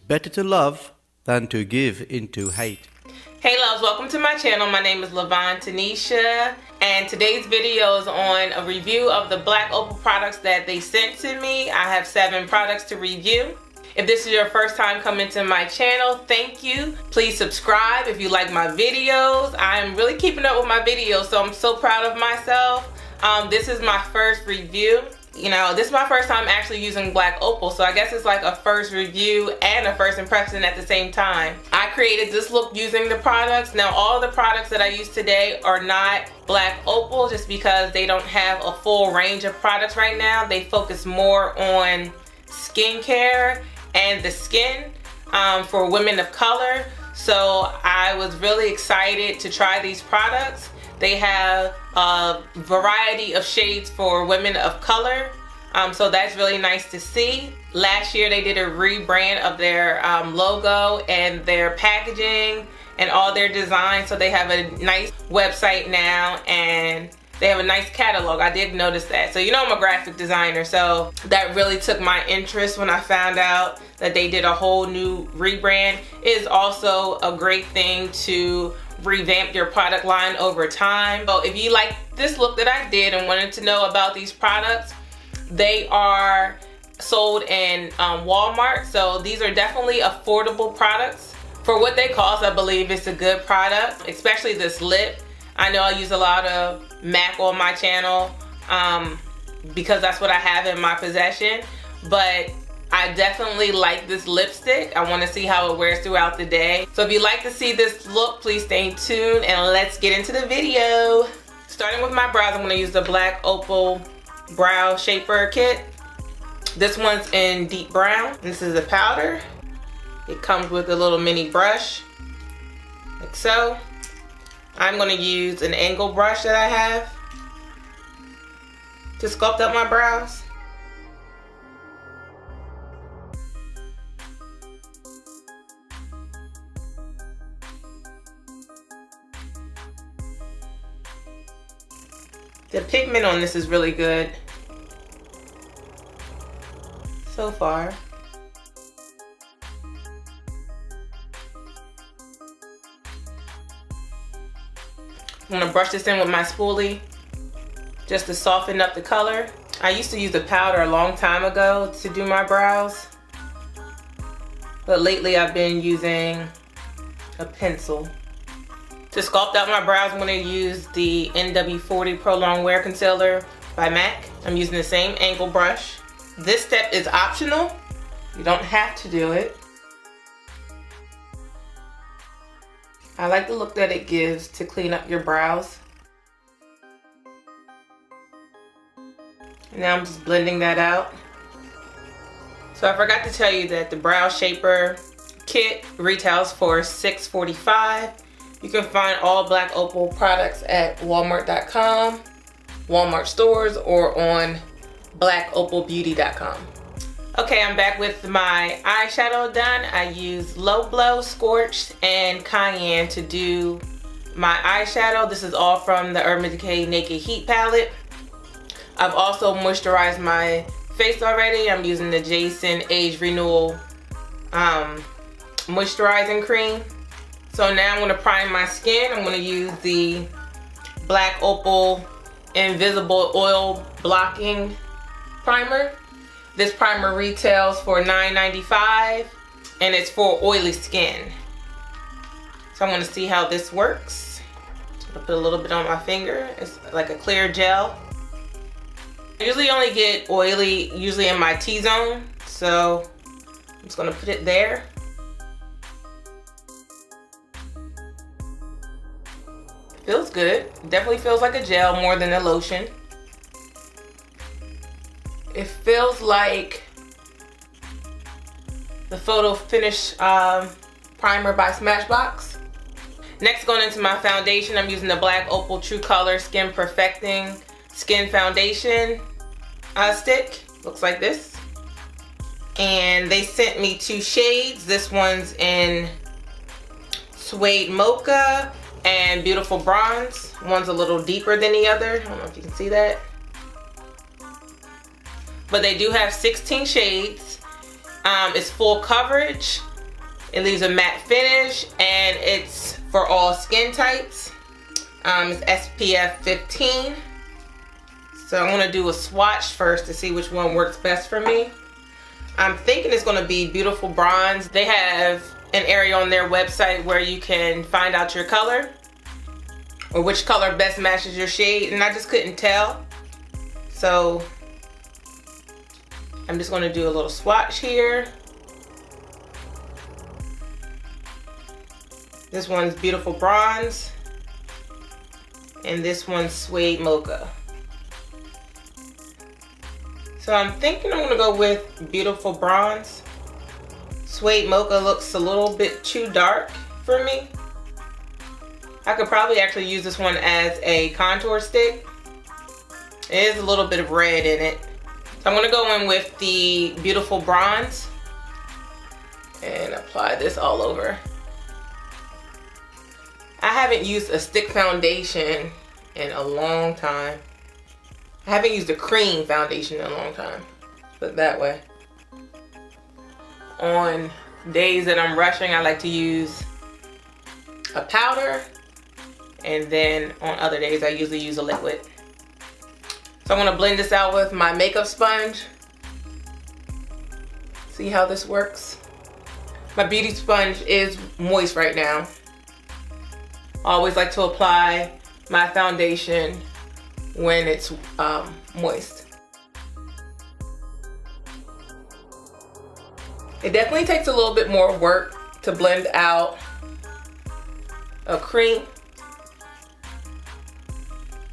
better to love than to give into hate. Hey loves, welcome to my channel. My name is LaVonne Tynesha, and today's video is on a review of the Black Opal products that they sent to me. I have 7 products to review. If this is your first time coming to my channel, thank you. Please subscribe if you like my videos. I'm really keeping up with my videos, so I'm so proud of myself. This is my first review. You know, this is my first time actually using Black Opal, so I guess it's like a first review and a first impression at the same time. I created this look using the products. Now, all the products that I use today are not Black Opal just because they don't have a full range of products right now. They focus more on skincare and the skin for women of color. So I was really excited to try these products. They have a variety of shades for women of color, so that's really nice to see. Last year they did a rebrand of their logo and their packaging and all their designs, so they have a nice website now and they have a nice catalog. I did notice that. So you know I'm a graphic designer, so that really took my interest when I found out that they did a whole new rebrand. It is also a great thing to revamp your product line over time. So if you like this look that I did and wanted to know about these products, they are sold in Walmart. So these are definitely affordable products. For what they cost, I believe it's a good product, especially this lip. I know I use a lot of MAC on my channel because that's what I have in my possession, but I definitely like this lipstick. I want to see how it wears throughout the day. So if you'd like to see this look, please stay tuned and let's get into the video. Starting with my brows, I'm going to use the Black Opal Brow Shaper Kit. This one's in deep brown. This is a powder. It comes with a little mini brush, like so. I'm going to use an angle brush that I have to sculpt up my brows. The pigment on this is really good so far. I'm gonna brush this in with my spoolie just to soften up the color. I used to use a powder a long time ago to do my brows, but lately I've been using a pencil. To sculpt out my brows, I'm going to use the NW40 Prolongwear Concealer by MAC. I'm using the same angle brush. This step is optional. You don't have to do it. I like the look that it gives to clean up your brows. Now I'm just blending that out. So I forgot to tell you that the Brow Shaper Kit retails for $6.45. You can find all Black Opal products at walmart.com, Walmart stores, or on blackopalbeauty.com. Okay, I'm back with my eyeshadow done. I use Low Blow, Scorched, and Cayenne to do my eyeshadow. This is all from the Urban Decay Naked Heat palette. I've also moisturized my face already. I'm using the Jason Age Renewal moisturizing cream. So now I'm going to prime my skin. I'm going to use the Black Opal Invisible Oil Blocking Primer. This primer retails for $9.95 and it's for oily skin. So I'm going to see how this works. I'm going to put a little bit on my finger. It's like a clear gel. I usually only get oily usually in my T-zone, so I'm just going to put it there. Feels good. Definitely feels like a gel more than a lotion. It feels like the Photo Finish primer by Smashbox. Next, going into my foundation, I'm using the Black Opal True Color Skin Perfecting Skin Foundation stick. Looks like this. And they sent me 2 shades. This one's in Suede Mocha and Beautiful Bronze. One's a little deeper than the other. I don't know if you can see that. But they do have 16 shades. It's full coverage. It leaves a matte finish and it's for all skin types. It's SPF 15. So I'm gonna do a swatch first to see which one works best for me. I'm thinking it's gonna be Beautiful Bronze. They have an area on their website where you can find out your color or which color best matches your shade, and I just couldn't tell. So I'm just gonna do a little swatch here. This one's Beautiful Bronze, and this one's Suede Mocha. So I'm thinking I'm gonna go with Beautiful Bronze. Suede Mocha looks a little bit too dark for me. I could probably actually use this one as a contour stick. It is a little bit of red in it. So I'm gonna go in with the Beautiful Bronze and apply this all over. I haven't used a stick foundation in a long time. I haven't used a cream foundation in a long time, put it that way. On days that I'm rushing, I like to use a powder, and then on other days I usually use a liquid. So I'm gonna blend this out with my makeup sponge. See how this works? My beauty sponge is moist right now. I always like to apply my foundation when it's moist. It definitely takes a little bit more work to blend out a cream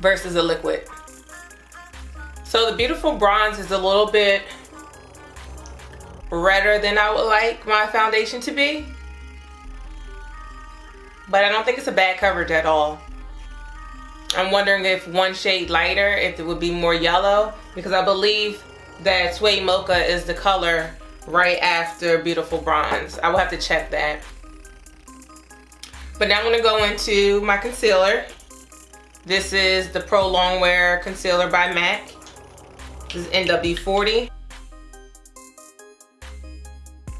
versus a liquid. So the Beautiful Bronze is a little bit redder than I would like my foundation to be, but I don't think it's a bad coverage at all. I'm wondering if one shade lighter, if it would be more yellow, because I believe that Suede Mocha is the color right after Beautiful Bronze. I will have to check that. But now I'm gonna go into my concealer. This is the Prolongwear Concealer by MAC. This is NW40.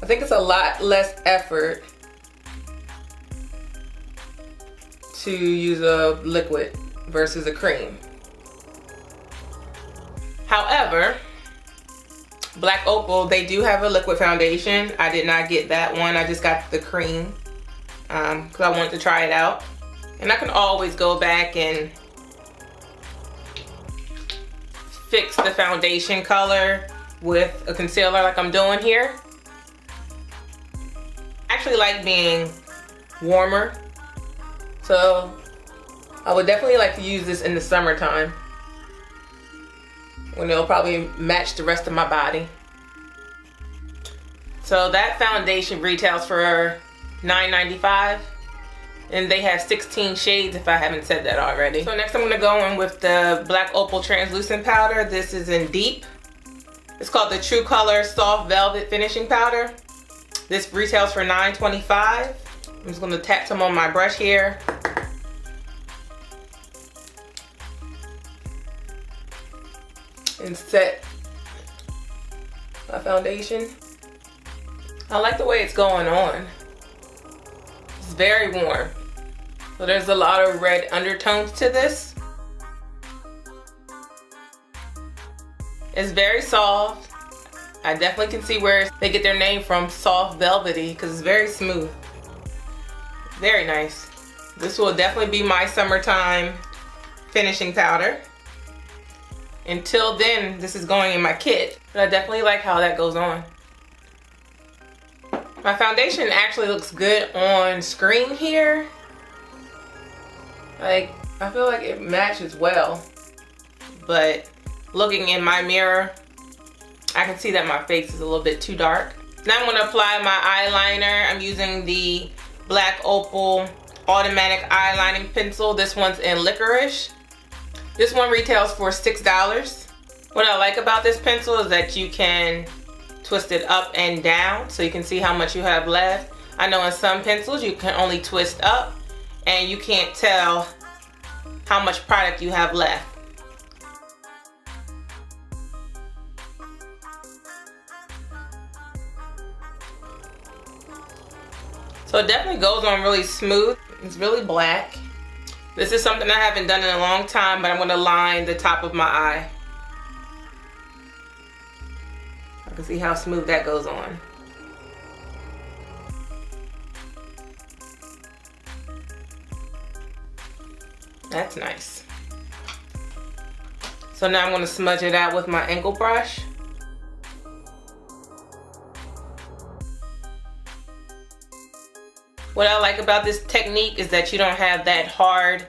I think it's a lot less effort to use a liquid versus a cream. However, Black Opal, they do have a liquid foundation. I did not get that one. I just got the cream because I wanted to try it out. And I can always go back and fix the foundation color with a concealer like I'm doing here. I actually like being warmer, so I would definitely like to use this in the summertime when it'll probably match the rest of my body. So that foundation retails for $9.95, and they have 16 shades if I haven't said that already. So next I'm gonna go in with the Black Opal Translucent Powder. This is in Deep. It's called the True Color Soft Velvet Finishing Powder. This retails for $9.25. I'm just gonna tap some on my brush here. And set my foundation. I like the way it's going on. It's very warm. So there's a lot of red undertones to this. It's very soft. I definitely can see where they get their name from, soft velvety, because it's very smooth. Very nice. This will definitely be my summertime finishing powder. Until then, this is going in my kit, but I definitely like how that goes on. My foundation actually looks good on screen here. Like, I feel like it matches well, but looking in my mirror, I can see that my face is a little bit too dark. Now I'm gonna apply my eyeliner. I'm using the Black Opal Automatic Eyelining Pencil. This one's in Licorice. This one retails for $6. What I like about this pencil is that you can twist it up and down so you can see how much you have left. I know in some pencils you can only twist up and you can't tell how much product you have left. So it definitely goes on really smooth. It's really black. This is something I haven't done in a long time, but I'm going to line the top of my eye. I can see how smooth that goes on. That's nice. So now I'm going to smudge it out with my angle brush. What I like about this technique is that you don't have that hard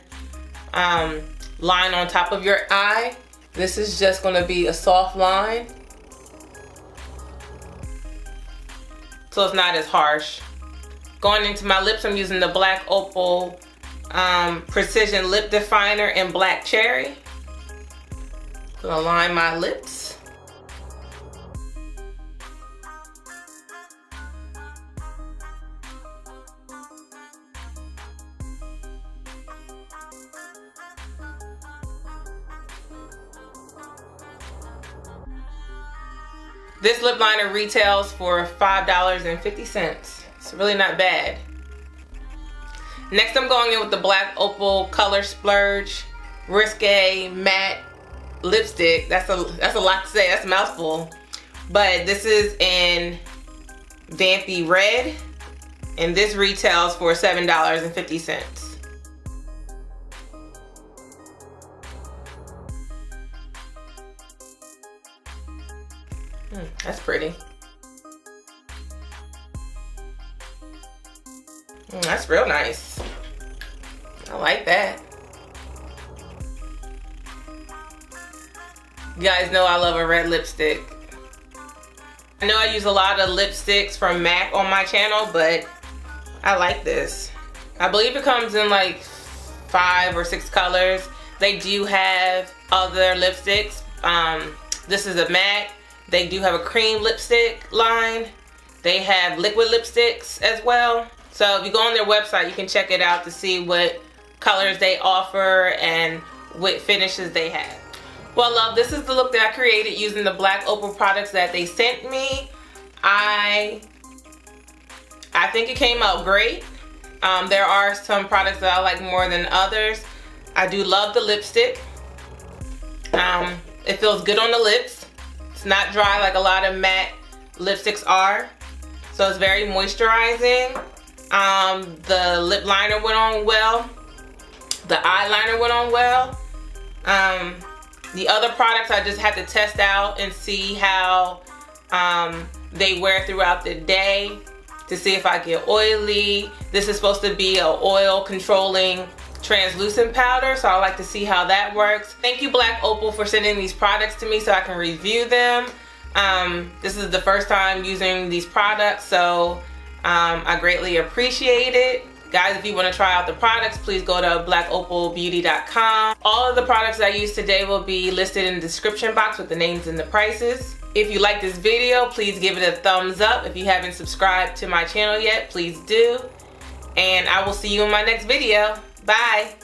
line on top of your eye. This is just going to be a soft line. So it's not as harsh. Going into my lips, I'm using the Black Opal Precision Lip Definer in Black Cherry. Gonna line my lips. This lip liner retails for $5.50. It's really not bad. Next, I'm going in with the Black Opal Color Splurge Risque Matte Lipstick. That's a lot to say. That's a mouthful. But this is in VAMPY Red, and this retails for $7.50. That's pretty. That's real nice. I like that. You guys know I love a red lipstick. I know I use a lot of lipsticks from MAC on my channel, but I like this. I believe it comes in like 5 or 6 colors. They do have other lipsticks. This is a MAC. They do have a cream lipstick line. They have liquid lipsticks as well. So if you go on their website, you can check it out to see what colors they offer and what finishes they have. Well, love, this is the look that I created using the Black Opal products that they sent me. I think it came out great. There are some products that I like more than others. I do love the lipstick. It feels good on the lips. It's not dry like a lot of matte lipsticks are. So it's very moisturizing. The lip liner went on well. The eyeliner went on well. The other products I just had to test out and see how they wear throughout the day to see if I get oily. This is supposed to be an oil controlling translucent powder, so I like to see how that works. Thank you, Black Opal, for sending these products to me so I can review them. This is the first time using these products, so I greatly appreciate it. Guys, if you want to try out the products, please go to blackopalbeauty.com. All of the products I used today will be listed in the description box with the names and the prices. If you like this video, please give it a thumbs up. If you haven't subscribed to my channel yet, please do. And I will see you in my next video. Bye.